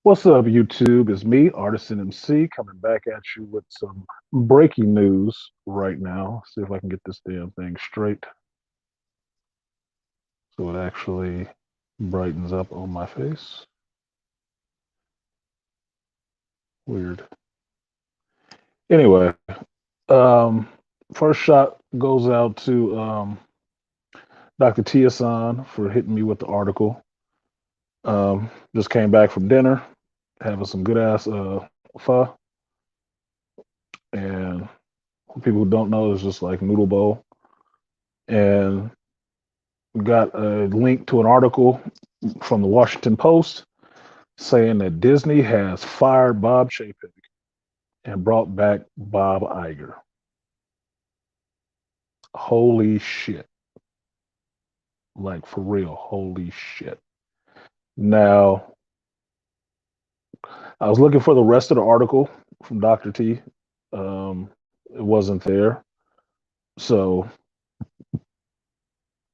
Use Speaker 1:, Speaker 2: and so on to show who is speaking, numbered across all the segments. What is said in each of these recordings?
Speaker 1: What's up, YouTube? It's me, Artisan MC, coming back at you with some breaking news right now. See if I can get this damn thing straight so it actually brightens up on my face. Weird. Anyway, um, first shot goes out to Dr. Tiasan for hitting me with the article. Just came back from dinner, having some good ass pho, and for people who don't know, it's just like noodle bowl. And got a link to an article from the Washington Post saying that Disney has fired Bob Chapek and brought back Bob Iger. Holy shit. Like for real, holy shit. Now, I was looking for the rest of the article from Dr. T. It wasn't there. So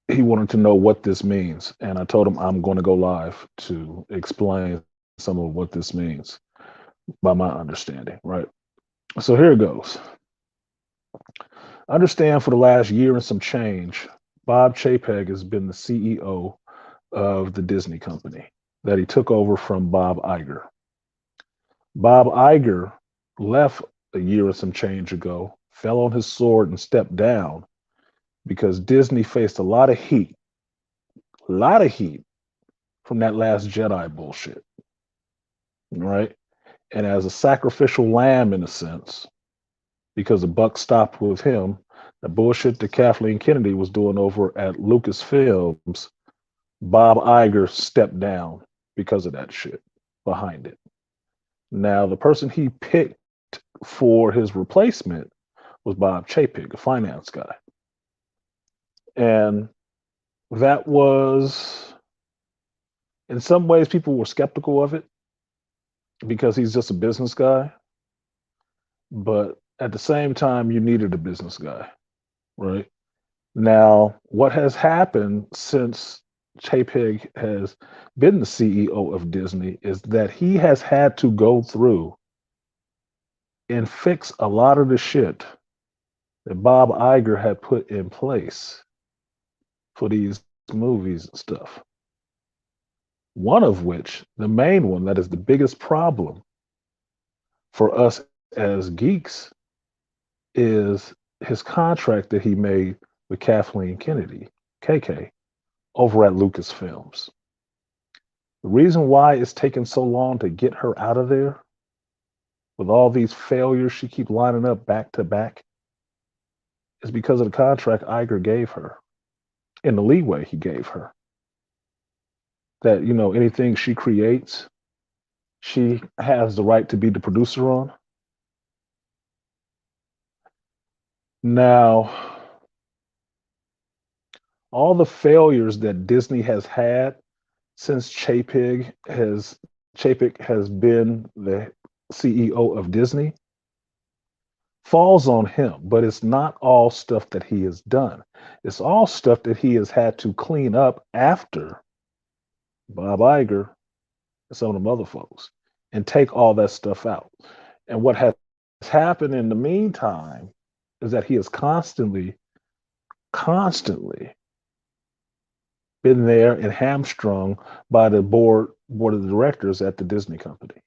Speaker 1: he wanted to know what this means. And I told him I'm going to go live to explain some of what this means by my understanding, right? So here it goes. Understand for the last year and some change, Bob Chapek has been the CEO of the Disney company that he took over from Bob Iger. Bob Iger left a year and some change ago, fell on his sword and stepped down because Disney faced a lot of heat from that last Jedi bullshit, right? And as a sacrificial lamb, in a sense, because the buck stopped with him, the bullshit that Kathleen Kennedy was doing over at Lucasfilms, Bob Iger stepped down because of that shit behind it. Now, the person he picked for his replacement was Bob Chapek, a finance guy. And that was, in some ways, people were skeptical of it because he's just a business guy. But at the same time, you needed a business guy, right? Now, what has happened since Chapek has been the CEO of Disney is that he has had to go through and fix a lot of the shit that Bob Iger had put in place for these movies and stuff. One of which, the main one that is the biggest problem for us as geeks, is his contract that he made with Kathleen Kennedy, KK, over at Lucasfilms. The reason why it's taken so long to get her out of there, with all these failures she keep lining up back to back, is because of the contract Iger gave her and the leeway he gave her. That, anything she creates, she has the right to be the producer on. Now, all the failures that Disney has had since Chapek has been the CEO of Disney falls on him, but it's not all stuff that he has done. It's all stuff that he has had to clean up after Bob Iger and some of them other folks and take all that stuff out. And what has happened in the meantime is that he has constantly been there and hamstrung by the board of directors at the Disney company.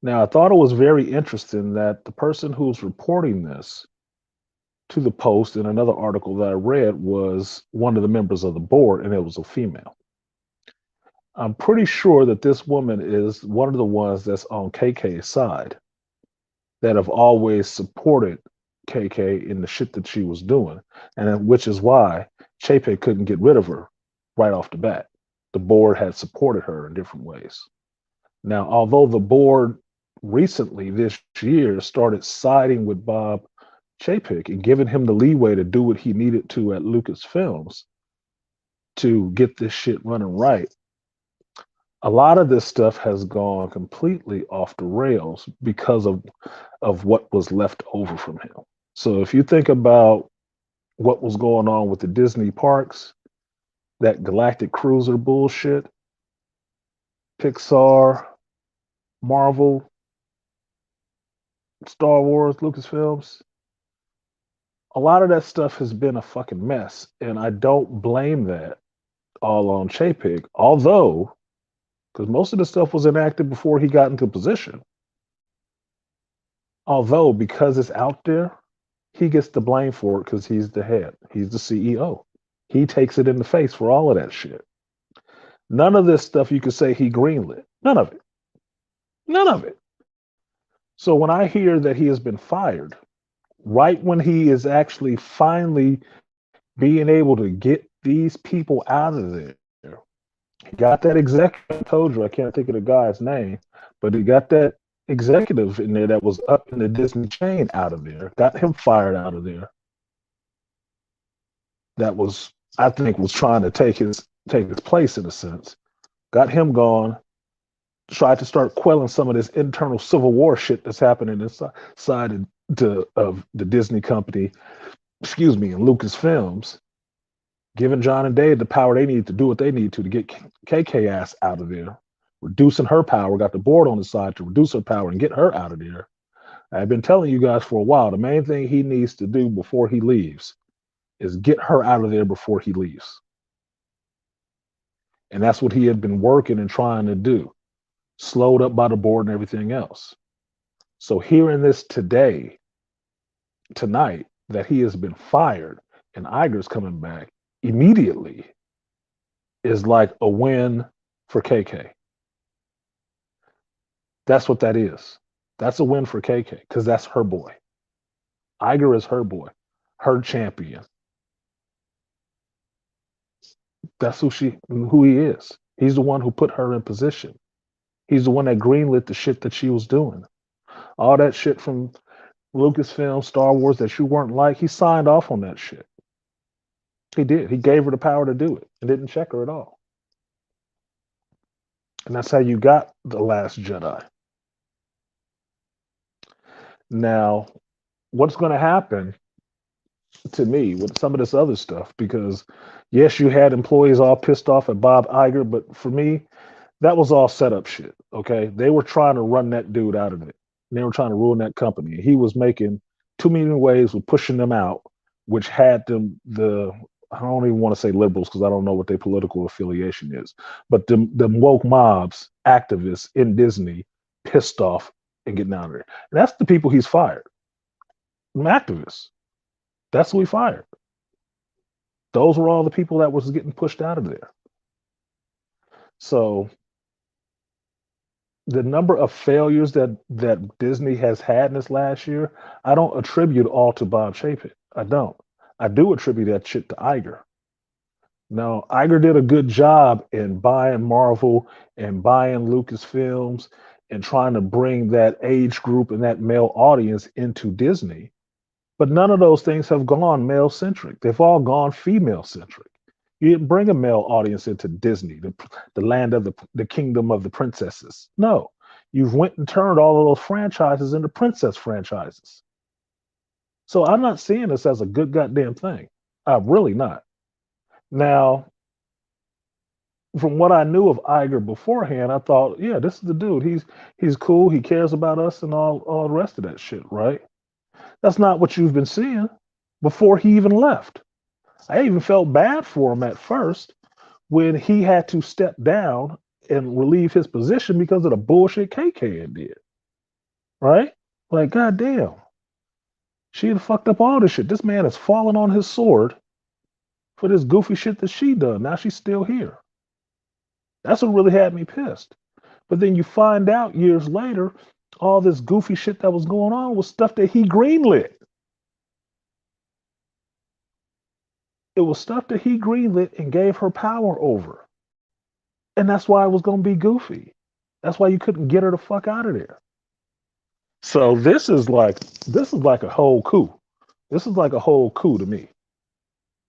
Speaker 1: Now, I thought it was very interesting that the person who's reporting this to the Post in another article that I read was one of the members of the board, and it was a female. I'm pretty sure that this woman is one of the ones that's on KK's side that have always supported KK in the shit that she was doing, and which is why Chapek couldn't get rid of her right off the bat. The board had supported her in different ways. Now, although the board recently this year started siding with Bob Chapek and giving him the leeway to do what he needed to at Lucasfilms to get this shit running right, a lot of this stuff has gone completely off the rails because of what was left over from him. So if you think about what was going on with the Disney parks, that Galactic Cruiser bullshit, Pixar, Marvel, Star Wars, Lucasfilms, a lot of that stuff has been a fucking mess. And I don't blame that all on Chapek, although, because most of the stuff was enacted before he got into position. Although, because it's out there, he gets the blame for it because he's the head, he's the CEO. He takes it in the face for all of that shit. None of this stuff you could say he greenlit. None of it. None of it. So when I hear that he has been fired, right when he is actually finally being able to get these people out of there, he got that executive. I told you I can't think of the guy's name, but he got that executive in there that was up in the Disney chain out of there, got him fired out of there. That was, I think, was trying to take his place in a sense. Got him gone. Tried to start quelling some of this internal civil war shit that's happening inside of the Disney company, excuse me, and Lucasfilms, giving John and Dave the power they need to do what they need to get KK ass out of there, reducing her power, got the board on his side to reduce her power and get her out of there. I've been telling you guys for a while, the main thing he needs to do before he leaves is get her out of there before he leaves. And that's what he had been working and trying to do, slowed up by the board and everything else. So hearing this tonight, that he has been fired and Iger's coming back immediately is like a win for KK. That's what that is. That's a win for KK because that's her boy. Iger is her boy, her champion. That's who he is. He's the one who put her in position. He's the one that greenlit the shit that she was doing. All that shit from Lucasfilm, Star Wars that you weren't like, he signed off on that shit. He did. He gave her the power to do it and didn't check her at all. And that's how you got The Last Jedi. Now, what's going to happen to me with some of this other stuff? Because yes, you had employees all pissed off at Bob Iger, but for me, that was all set up shit. Okay, they were trying to run that dude out of it. They were trying to ruin that company. He was making too many waves with pushing them out, which had them I don't even want to say liberals because I don't know what their political affiliation is, but them woke mobs, activists in Disney, pissed off and getting out of there. And that's the people he's fired. Them activists. That's who he fired. Those were all the people that was getting pushed out of there. So the number of failures that Disney has had in this last year, I don't attribute all to Bob Chapek. I don't. I do attribute that shit to Iger. Now, Iger did a good job in buying Marvel and buying Lucasfilms and trying to bring that age group and that male audience into Disney. But none of those things have gone male centric. They've all gone female centric. You didn't bring a male audience into Disney, the land of the kingdom of the princesses. No, you've went and turned all of those franchises into princess franchises. So I'm not seeing this as a good goddamn thing. I'm really not. Now, from what I knew of Iger beforehand, I thought, yeah, this is the dude. He's cool. He cares about us and all the rest of that shit, right? That's not what you've been seeing before he even left. I even felt bad for him at first when he had to step down and relieve his position because of the bullshit KK did. Right? Like, goddamn. She had fucked up all this shit. This man has fallen on his sword for this goofy shit that she done. Now she's still here. That's what really had me pissed. But then you find out years later, all this goofy shit that was going on was stuff that he greenlit. It was stuff that he greenlit and gave her power over. And that's why it was going to be goofy. That's why you couldn't get her the fuck out of there. So this is like a whole coup. This is like a whole coup to me.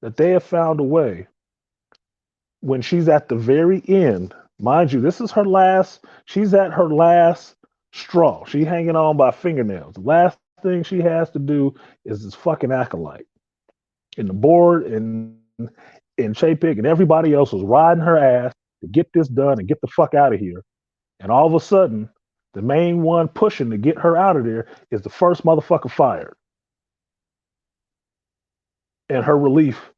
Speaker 1: That they have found a way when she's at the very end, mind you, this is her last, she's at her last straw. She's hanging on by fingernails. The last thing she has to do is this fucking acolyte. And the board and Chapek and everybody else was riding her ass to get this done and get the fuck out of here. And all of a sudden, The main one pushing to get her out of there is the first motherfucker fired. And her relief,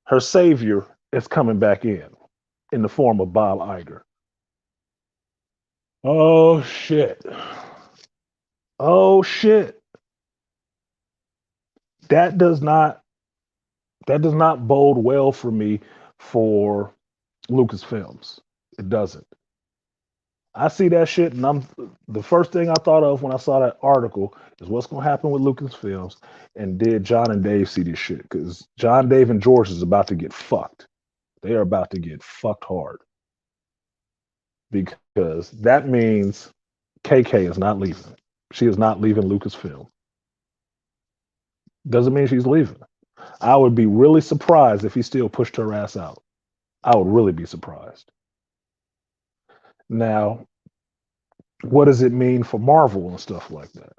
Speaker 1: her savior, is coming back in the form of Bob Iger. Oh shit. Oh shit. That does not that does not bode well for me for Lucasfilms. It doesn't. I see that shit, and I'm the first thing I thought of when I saw that article is what's gonna happen with Lucasfilms, and did John and Dave see this shit? Because John, Dave, and George is about to get fucked. They are about to get fucked hard because that means KK is not leaving. She is not leaving Lucasfilm. Doesn't mean she's leaving. I would be really surprised if he still pushed her ass out. I would really be surprised. Now, what does it mean for Marvel and stuff like that?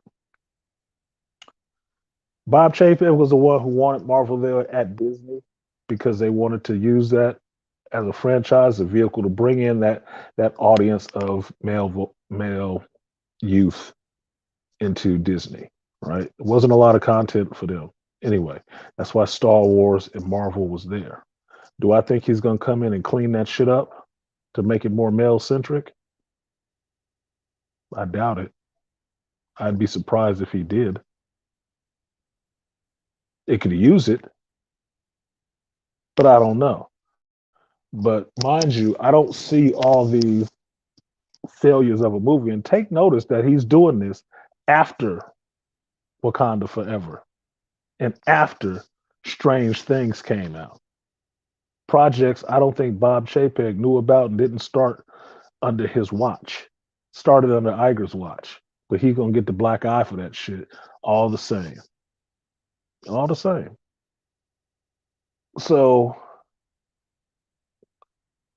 Speaker 1: Bob Chapek was the one who wanted Marvel there at Disney because they wanted to use that as a franchise, a vehicle to bring in that audience of male youth into Disney. Right? It wasn't a lot of content for them. Anyway, that's why Star Wars and Marvel was there. Do I think he's going to come in and clean that shit up to make it more male centric? I doubt it. I'd be surprised if he did. It could use it, but I don't know. But mind you, I don't see all these failures of a movie. And take notice that he's doing this after Wakanda Forever and after Strange Things came out. Projects I don't think Bob Chapek knew about and didn't start under his watch. Started under Iger's watch. But he gonna get the black eye for that shit all the same. All the same. So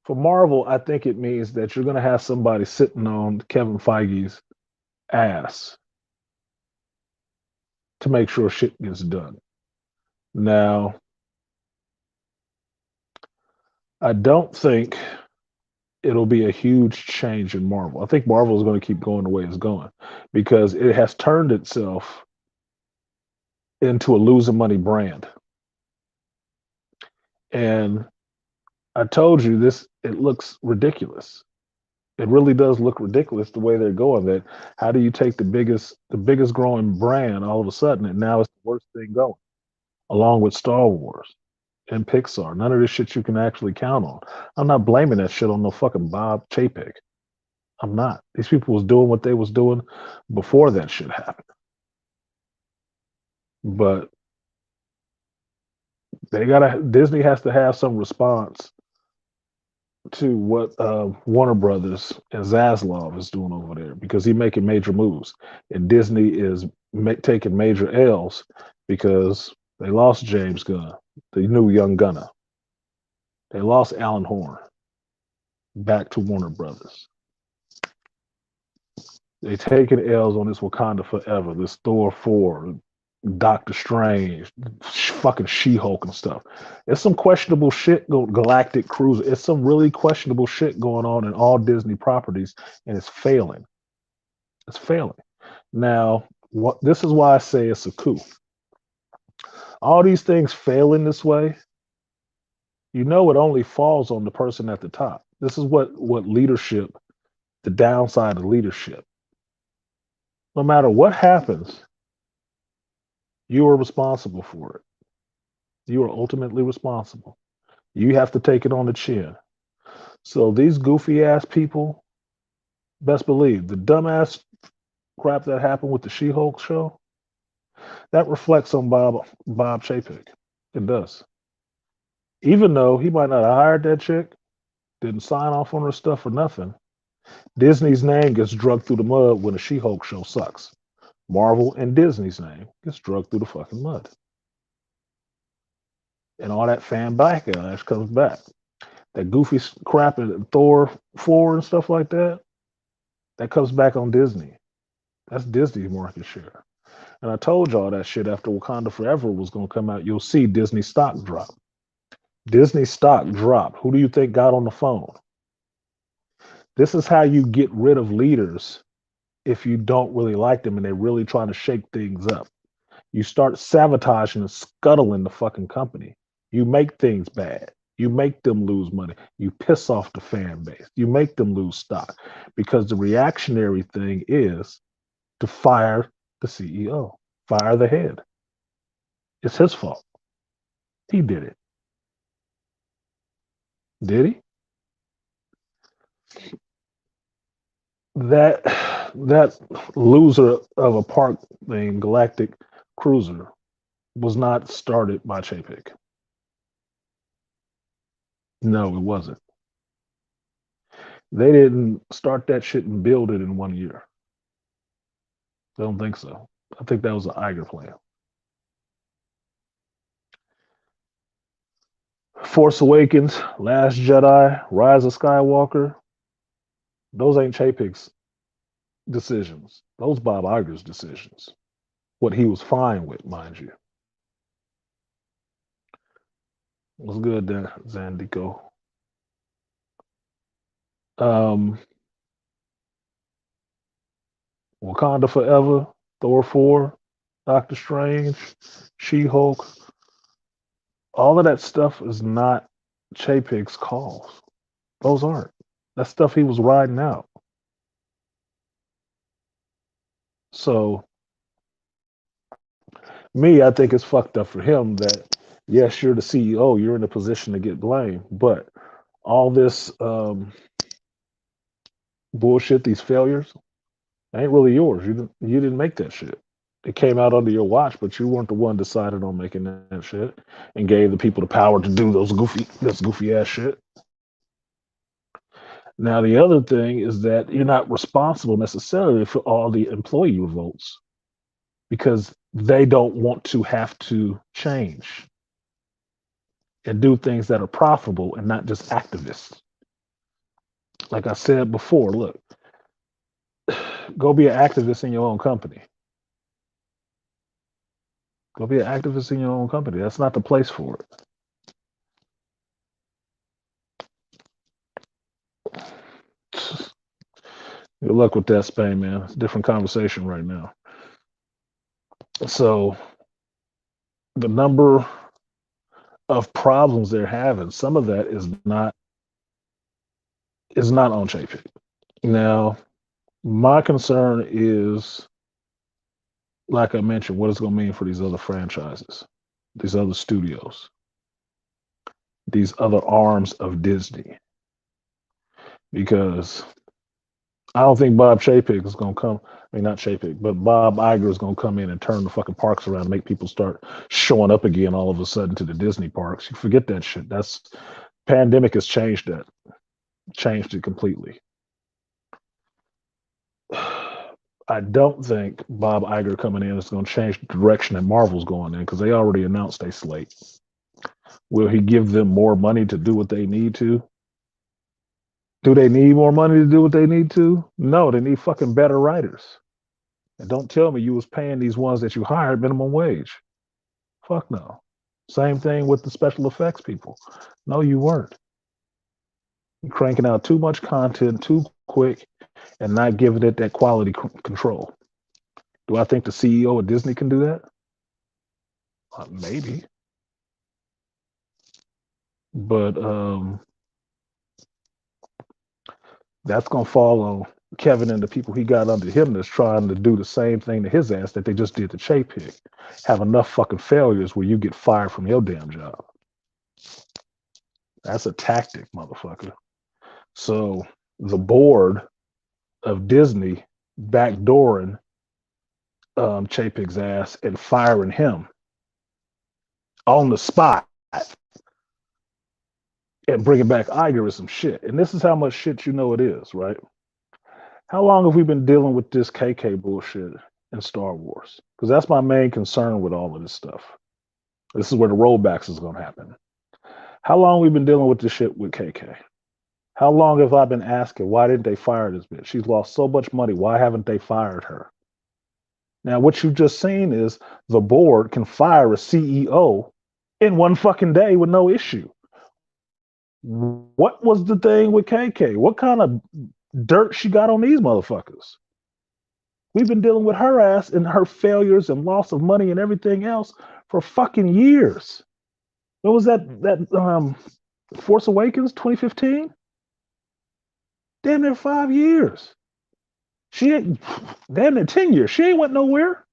Speaker 1: for Marvel, I think it means that you're gonna have somebody sitting on Kevin Feige's ass to make sure shit gets done. Now, I don't think it'll be a huge change in Marvel. I think Marvel is going to keep going the way it's going because it has turned itself into a losing money brand. And I told you this, it looks ridiculous. It really does look ridiculous the way they're going. That how do you take the biggest growing brand all of a sudden and now it's the worst thing going, along with Star Wars and Pixar. None of this shit you can actually count on. I'm not blaming that shit on no fucking Bob Chapek. I'm not. These people was doing what they was doing before that shit happened. But Disney has to have some response to what Warner Brothers and Zaslav is doing over there because he's making major moves, and Disney is taking major L's because they lost James Gunn, the new young gunner. They lost Alan Horn back to Warner Brothers. They taking L's on this Wakanda Forever, this Thor 4, Doctor Strange, fucking She-Hulk and stuff. It's some questionable shit Galactic Cruiser. It's some really questionable shit going on in all Disney properties, and it's failing. It's failing. Now, this is why I say it's a coup. All these things failing this way, you know it only falls on the person at the top. This is what leadership, the downside of leadership. No matter what happens, you are responsible for it. You are ultimately responsible. You have to take it on the chin. So these goofy ass people, best believe the dumbass crap that happened with the She-Hulk show, that reflects on Bob Chapek. It does. Even though he might not have hired that chick, didn't sign off on her stuff or nothing, Disney's name gets dragged through the mud when the She-Hulk show sucks. Marvel and Disney's name gets dragged through the fucking mud. And all that fan backlash comes back. That goofy crap in Thor 4 and stuff like that, that comes back on Disney. That's Disney's market share. And I told y'all that shit after Wakanda Forever was going to come out. You'll see Disney stock drop. Disney stock drop. Who do you think got on the phone? This is how you get rid of leaders if you don't really like them and they're really trying to shake things up. You start sabotaging and scuttling the fucking company. You make things bad. You make them lose money. You piss off the fan base. You make them lose stock because the reactionary thing is to fire the CEO, fire the head. It's his fault. He did it. Did he? That that loser of a park named Galactic Cruiser was not started by Chapek. No, it wasn't. They didn't start that shit and build it in 1 year. I don't think so. I think that was an Iger plan. Force Awakens, Last Jedi, Rise of Skywalker, those ain't Chapek's decisions. Those Bob Iger's decisions. What he was fine with, mind you. What's good there, Zandico? Um, Wakanda Forever, Thor 4, Doctor Strange, She-Hulk. All of that stuff is not Chapek's calls. Those aren't. That's stuff he was riding out. So me, I think it's fucked up for him that yes, you're the CEO, you're in a position to get blamed, but all this bullshit, these failures, ain't really yours. You didn't make that shit. It came out under your watch, but you weren't the one decided on making that shit and gave the people the power to do this goofy ass shit. Now the other thing is that you're not responsible necessarily for all the employee revolts because they don't want to have to change and do things that are profitable and not just activists. Like I said before, look, go be an activist in your own company. Go be an activist in your own company. That's not the place for it. Good luck with that, Spain, man. It's a different conversation right now. So the number of problems they're having, some of that is not on Chapek. Now, my concern is, like I mentioned, what it's going to mean for these other franchises, these other studios, these other arms of Disney. Because I don't think Bob Chapek is going to come. I mean, not Chapek, but Bob Iger is going to come in and turn the fucking parks around and make people start showing up again all of a sudden to the Disney parks. You forget that shit. That's pandemic has changed that, changed it completely. I don't think Bob Iger coming in is going to change the direction that Marvel's going in because they already announced they slate. Will he give them more money to do what they need to? Do they need more money to do what they need to? No, they need fucking better writers. And don't tell me you was paying these ones that you hired minimum wage. Fuck no. Same thing with the special effects people. No, you weren't. You're cranking out too much content too quick and not giving it that quality control. Do I think the CEO of Disney can do that? Maybe. But that's going to fall on Kevin and the people he got under him that's trying to do the same thing to his ass that they just did to Chapek. Have enough fucking failures where you get fired from your damn job. That's a tactic, motherfucker. So the board of Disney backdooring Chapek's ass and firing him on the spot and bringing back Iger is some shit. And this is how much shit you know it is, right? How long have we been dealing with this KK bullshit in Star Wars? Because that's my main concern with all of this stuff. This is where the rollbacks is going to happen. How long have we been dealing with this shit with KK? How long have I been asking, why didn't they fire this bitch? She's lost so much money. Why haven't they fired her? Now, what you've just seen is the board can fire a CEO in one fucking day with no issue. What was the thing with KK? What kind of dirt she got on these motherfuckers? We've been dealing with her ass and her failures and loss of money and everything else for fucking years. What was that Force Awakens 2015? Damn near 5 years. She ain't damn near 10 years. She ain't went nowhere.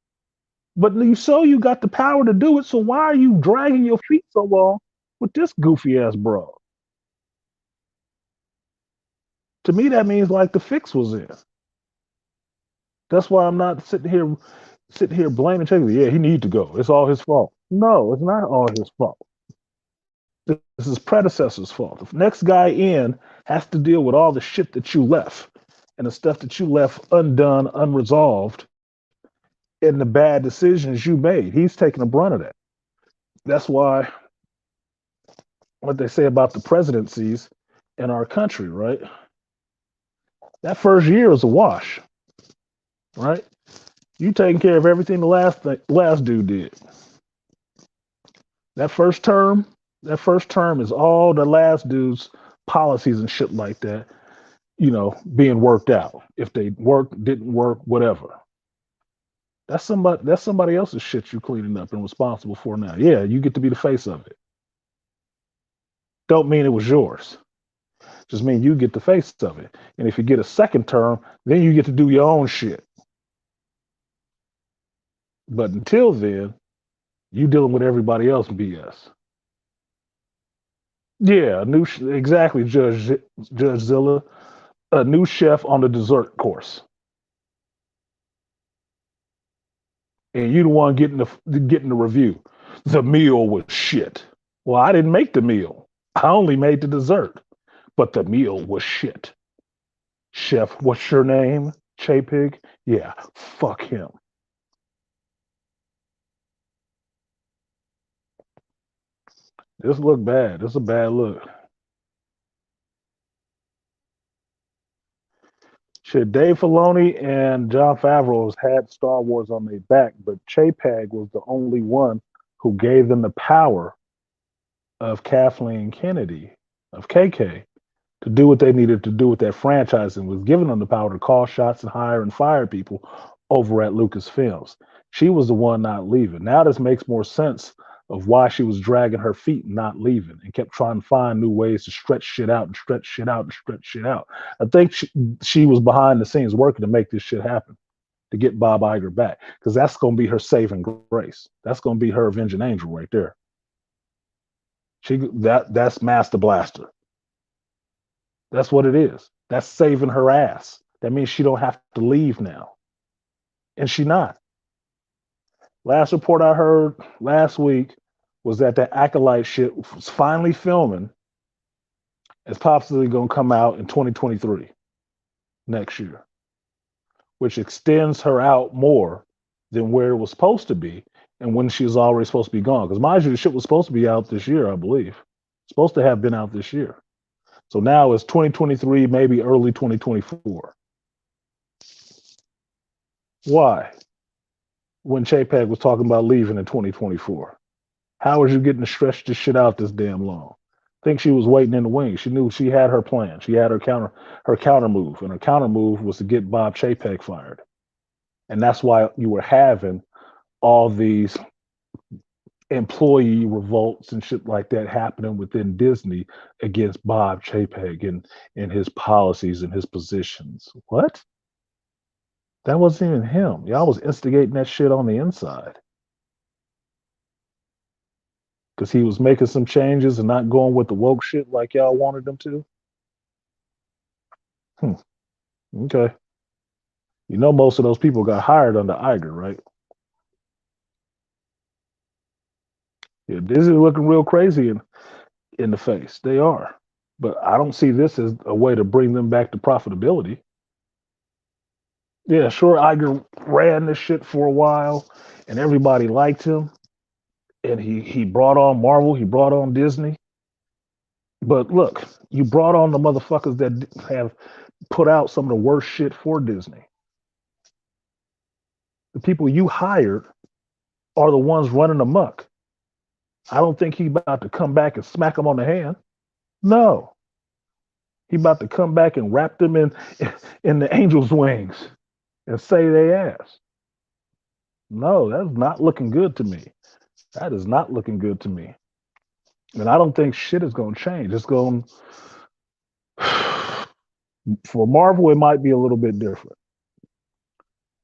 Speaker 1: But you got the power to do it. So why are you dragging your feet so long with this goofy ass bro? To me, that means like the fix was in. That's why I'm not sitting here blaming Taylor. Yeah, he needs to go. It's all his fault. No, it's not all his fault. This is his predecessor's fault. The next guy in has to deal with all the shit that you left and the stuff that you left undone, unresolved, and the bad decisions you made. He's taking the brunt of that. That's why what they say about the presidencies in our country, right? That first year was a wash, right? You taking care of everything the last dude did. That first term, that first term is all the last dude's policies and shit like that, being worked out. If they worked, didn't work, whatever. That's somebody else's shit you cleaning up and responsible for now. Yeah, you get to be the face of it. Don't mean it was yours. Just mean you get the face of it. And if you get a second term, then you get to do your own shit. But until then, you dealing with everybody else BS. Yeah, exactly, Judge Zilla, a new chef on the dessert course, and you the one getting the review. The meal was shit. Well, I didn't make the meal. I only made the dessert, but the meal was shit. Chef, what's your name? Chapig? Yeah, fuck him. This look bad. This is a bad look. Shit, Dave Filoni and John Favreau has had Star Wars on their back, but Chapag was the only one who gave them the power of Kathleen Kennedy, of KK, to do what they needed to do with that franchise and was giving them the power to call shots and hire and fire people over at Lucasfilms. She was the one not leaving. Now this makes more sense of why she was dragging her feet and not leaving and kept trying to find new ways to stretch shit out and stretch shit out and stretch shit out. I think she was behind the scenes working to make this shit happen, to get Bob Iger back, because that's going to be her saving grace. That's going to be her avenging angel right there. That's Master Blaster. That's what it is. That's saving her ass. That means she don't have to leave now. And she not. Last report I heard last week was that the Acolyte shit was finally filming. It's possibly going to come out in 2023, next year, which extends her out more than where it was supposed to be and when she was already supposed to be gone. Because mind you, the shit was supposed to be out this year, I believe. Supposed to have been out this year. So now it's 2023, maybe early 2024. Why? When Chapek was talking about leaving in 2024. How was you getting to stretch this shit out this damn long? I think she was waiting in the wings. She knew she had her plan. She had her counter move, and her counter move was to get Bob Chapek fired. And that's why you were having all these employee revolts and shit like that happening within Disney against Bob Chapek and his policies and his positions. What? That wasn't even him. Y'all was instigating that shit on the inside. Because he was making some changes and not going with the woke shit like y'all wanted him to. Hmm. Okay. You know most of those people got hired under Iger, right? Yeah, Disney looking real crazy in the face. They are. But I don't see this as a way to bring them back to profitability. Yeah, sure, Iger ran this shit for a while and everybody liked him. And he brought on Marvel, he brought on Disney. But look, you brought on the motherfuckers that have put out some of the worst shit for Disney. The people you hired are the ones running amok. I don't think he about to come back and smack them on the hand. No. He about to come back and wrap them in the angel's wings and say they ass. No, that's not looking good to me. That is not looking good to me. And I don't think shit is going to change. It's going for Marvel. It might be a little bit different.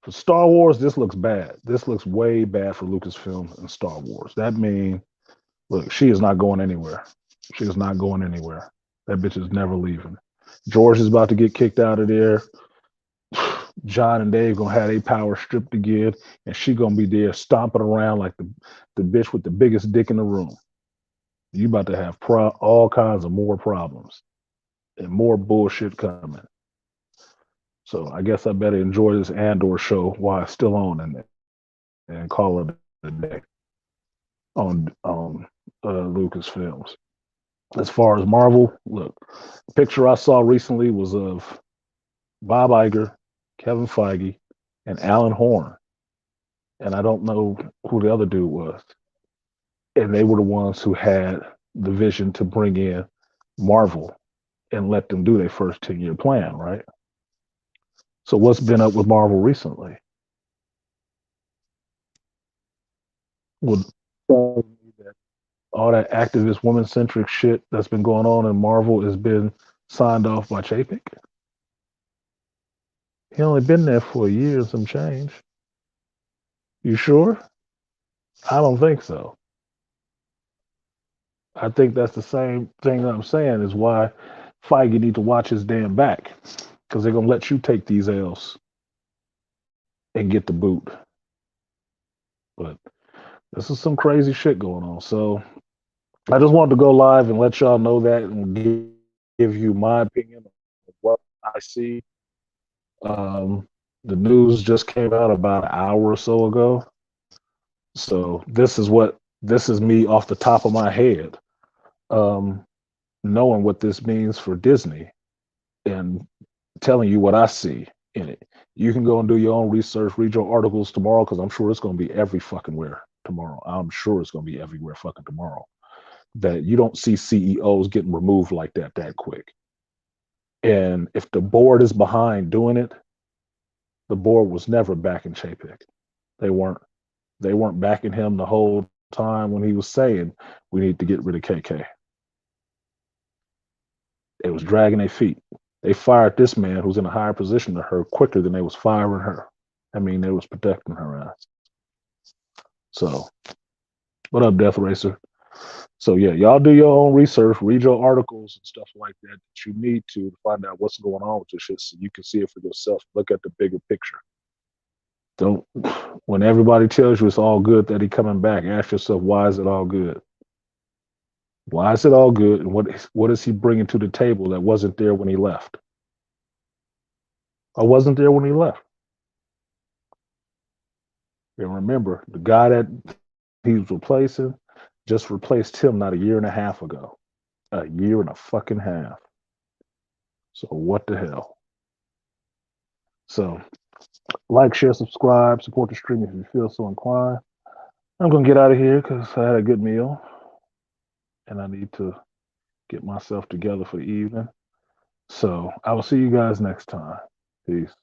Speaker 1: For Star Wars, this looks bad. This looks way bad for Lucasfilm and Star Wars. That means, look, she is not going anywhere. She is not going anywhere. That bitch is never leaving. George is about to get kicked out of there. John and Dave gonna have their power stripped again, and she gonna be there stomping around like the bitch with the biggest dick in the room. You about to have all kinds of more problems and more bullshit coming. So I guess I better enjoy this Andor show while it's still on and call it a day on Lucasfilms. As far as Marvel, look, the picture I saw recently was of Bob Iger, Kevin Feige, and Alan Horn. And I don't know who the other dude was. And they were the ones who had the vision to bring in Marvel and let them do their first 10-year plan, right? So what's been up with Marvel recently? Would all that activist woman centric shit that's been going on in Marvel has been signed off by Chapek? He only been there for a year and some change. You sure? I don't think so. I think that's the same thing that I'm saying is why Feige need to watch his damn back because they're gonna let you take these L's and get the boot. But this is some crazy shit going on. So I just wanted to go live and let y'all know that and give you my opinion of what I see. The news just came out about an hour or so ago. So this is me off the top of my head, um, knowing what this means for Disney and telling you what I see in it. You can go and do your own research, read your articles tomorrow, because I'm sure it's going to be every fucking where tomorrow. I'm sure it's going to be everywhere fucking tomorrow. That you don't see CEOs getting removed like that quick. And if the board is behind doing it, the board was never backing Chapek. They weren't. They weren't backing him the whole time when he was saying we need to get rid of KK. They was dragging their feet. They fired this man who's in a higher position to her quicker than they was firing her. I mean, they was protecting her ass. So, what up, Death Racer? So yeah, y'all do your own research, read your articles and stuff like that that you need to find out what's going on with this shit, so you can see it for yourself. Look at the bigger picture. Don't when everybody tells you it's all good that he coming back, ask yourself why is it all good? Why is it all good, and what is he bringing to the table that wasn't there when he left? Or wasn't there when he left? And remember, the guy that he was replacing just replaced him not a year and a half ago. A year and a fucking half. So what the hell? So like, share, subscribe, support the stream if you feel so inclined. I'm gonna get out of here because I had a good meal and I need to get myself together for the evening. So I will see you guys next time. Peace.